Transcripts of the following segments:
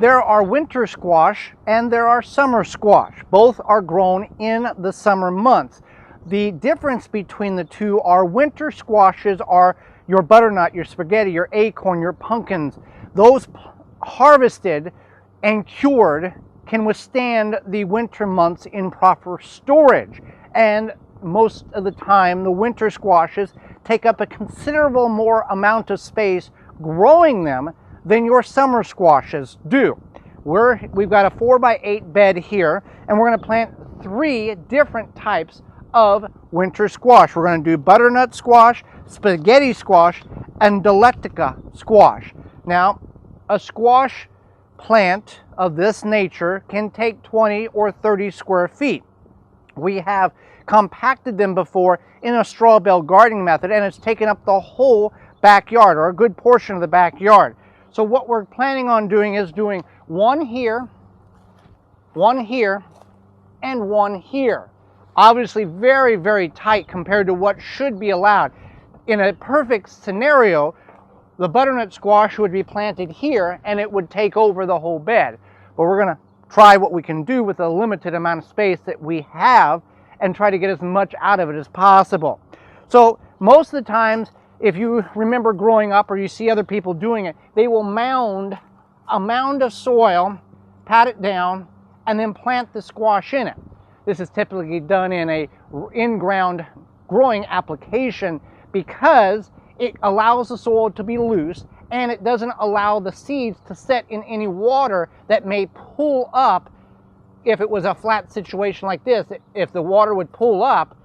There are winter squash and there are summer squash. Both are grown in the summer months. The difference between the two are winter squashes are your butternut, your spaghetti, your acorn, your pumpkins. Those harvested and cured can withstand the winter months in proper storage. And most of the time, the winter squashes take up a considerable more amount of space growing them than your summer squashes do. We've got a 4x8 bed here, and we're going to plant 3 different types of winter squash. We're going to do butternut squash, spaghetti squash, and dilectica squash. Now, a squash plant of this nature can take 20 or 30 square feet. We have compacted them before in a straw bale gardening method, and it's taken up the whole backyard, or a good portion of the backyard. So what we're planning on doing is doing one here, and one here. Obviously very, very tight compared to what should be allowed. In a perfect scenario, the butternut squash would be planted here and it would take over the whole bed. But we're going to try what we can do with the limited amount of space that we have and try to get as much out of it as possible. So most of the times, if you remember growing up or you see other people doing it, they will mound a mound of soil, pat it down, and then plant the squash in it. This is typically done in a in-ground growing application because it allows the soil to be loose and it doesn't allow the seeds to set in any water that may pull up. If it was a flat situation like this, if the water would pull up,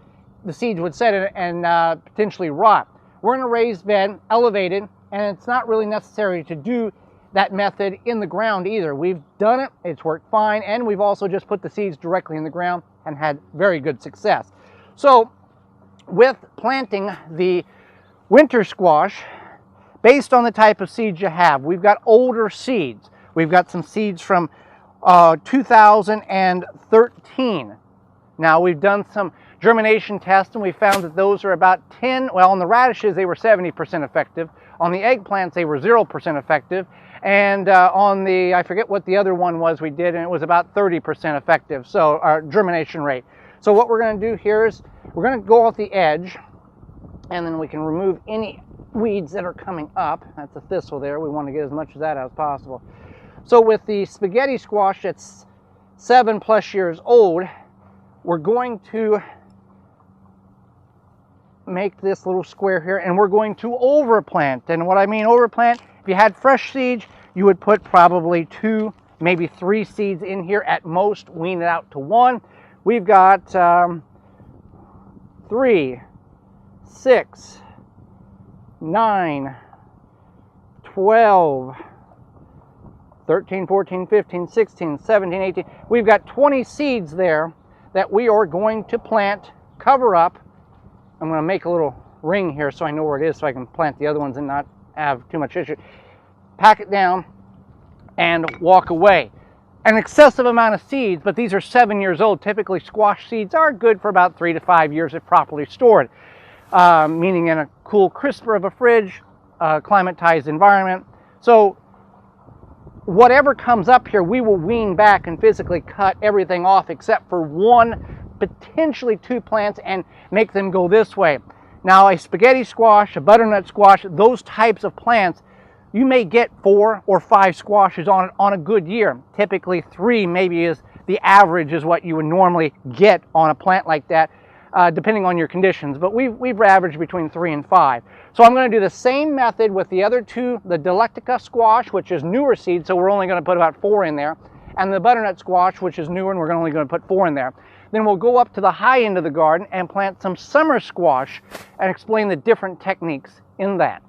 the seeds would set in and potentially rot. We're in a raised bed, elevated, and it's not really necessary to do that method in the ground either. We've done it, it's worked fine, and we've also just put the seeds directly in the ground and had very good success. So with planting the winter squash, based on the type of seeds you have, we've got older seeds. We've got some seeds from 2013. Now we've done some germination tests and we found that those are about 10, well, on the radishes they were 70% effective, on the eggplants they were 0% effective, and on the, I forget what the other one was we did, and it was about 30% effective, so our germination rate. So what we're going to do here is we're going to go off the edge and then we can remove any weeds that are coming up. That's a thistle there, we want to get as much of that as possible. So with the spaghetti squash that's 7+ years old, we're going to make this little square here and we're going to overplant. And what I mean overplant, if you had fresh seeds, you would put probably 2, maybe 3 seeds in here at most, wean it out to 1. We've got 3, 6, 9, 12, 13, 14, 15, 16, 17, 18. We've got 20 seeds there that we are going to plant, cover up. I'm going to make a little ring here so I know where it is so I can plant the other ones and not have too much issue. Pack it down and walk away. An excessive amount of seeds, but these are 7 years old. Typically squash seeds are good for about 3 to 5 years if properly stored, meaning in a cool crisper of a fridge, climatized environment. So whatever comes up here, we will wean back and physically cut everything off except for 1, potentially 2 plants and make them go this way. Now a spaghetti squash, a butternut squash, those types of plants, you may get 4 or 5 squashes on it on a good year. Typically 3 maybe is the average, is what you would normally get on a plant like that, depending on your conditions. But we've averaged between 3 and 5. So I'm going to do the same method with the other 2, the dilectica squash, which is newer seed, so we're only going to put about 4 in there, and the butternut squash, which is newer, and we're only going to put 4 in there. Then we'll go up to the high end of the garden and plant some summer squash and explain the different techniques in that.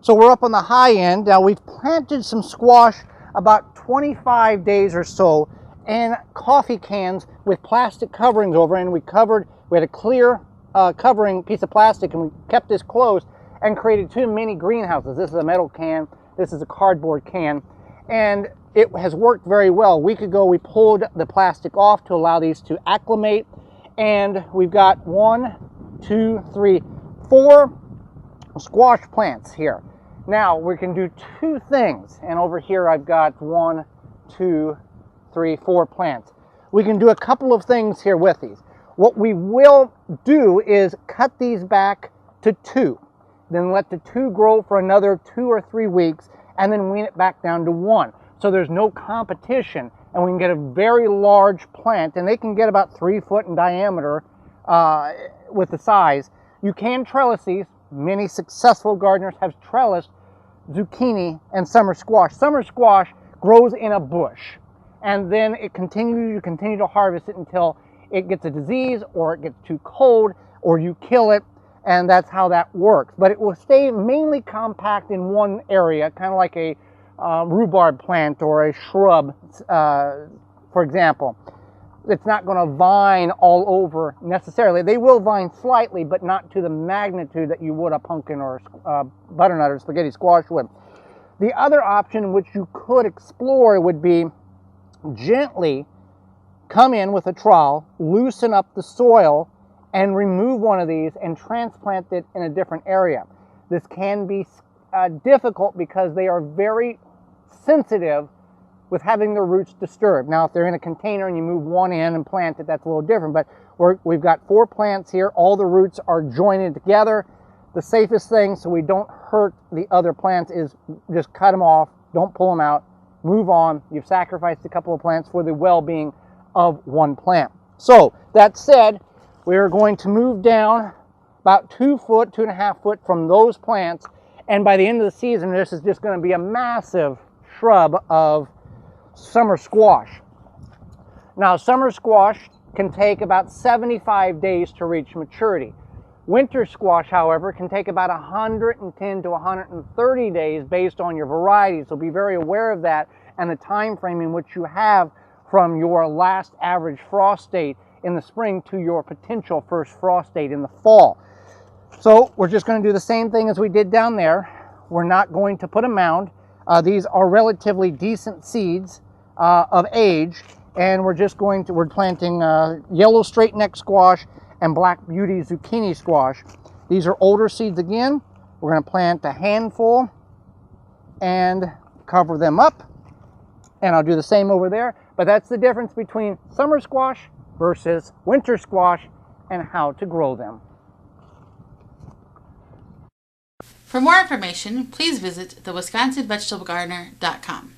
So we're up on the high end. Now we've planted some squash about 25 days or so in coffee cans with plastic coverings over, and we had a clear covering piece of plastic, and we kept this closed and created 2 mini greenhouses. This is a metal can, this is a cardboard can, and it has worked very well. A week ago we pulled the plastic off to allow these to acclimate, and we've got 1, 2, 3, 4 squash plants here. Now we can do two things, and over here I've got 1, 2, 3, 4 plants. We can do a couple of things here with these. What we will do is cut these back to 2, then let the 2 grow for another 2 or 3 weeks, and then wean it back down to 1. So there's no competition, and we can get a very large plant, and they can get about 3 foot in diameter with the size. You can trellis these. Many successful gardeners have trellised zucchini and summer squash. Summer squash grows in a bush, and then you continue to harvest it until it gets a disease or it gets too cold or you kill it, and that's how that works. But it will stay mainly compact in one area, kind of like a rhubarb plant or a shrub, for example. It's not going to vine all over necessarily. They will vine slightly, but not to the magnitude that you would a pumpkin or butternut or spaghetti squash would. The other option which you could explore would be gently come in with a trowel, loosen up the soil, and remove one of these and transplant it in a different area. This can be difficult because they are very sensitive with having their roots disturbed. Now, if they're in a container and you move one in and plant it, that's a little different, but we've got 4 plants here. All the roots are jointed together. The safest thing, so we don't hurt the other plants, is just cut them off, don't pull them out, move on. You've sacrificed a couple of plants for the well-being of one plant. So, that said, we are going to move down about 2 foot, 2.5 foot from those plants, and by the end of the season, this is just going to be a massive shrub of summer squash. Now, summer squash can take about 75 days to reach maturity. Winter squash, however, can take about 110 to 130 days based on your variety, so be very aware of that and the time frame in which you have from your last average frost date in the spring to your potential first frost date in the fall. So we're just going to do the same thing as we did down there. We're not going to put a mound. These are relatively decent seeds of age, and we're planting yellow straight neck squash and black beauty zucchini squash. These are older seeds again. We're going to plant a handful and cover them up, and I'll do the same over there. But that's the difference between summer squash versus winter squash and how to grow them. For more information, please visit thewisconsinvegetablegardener.com.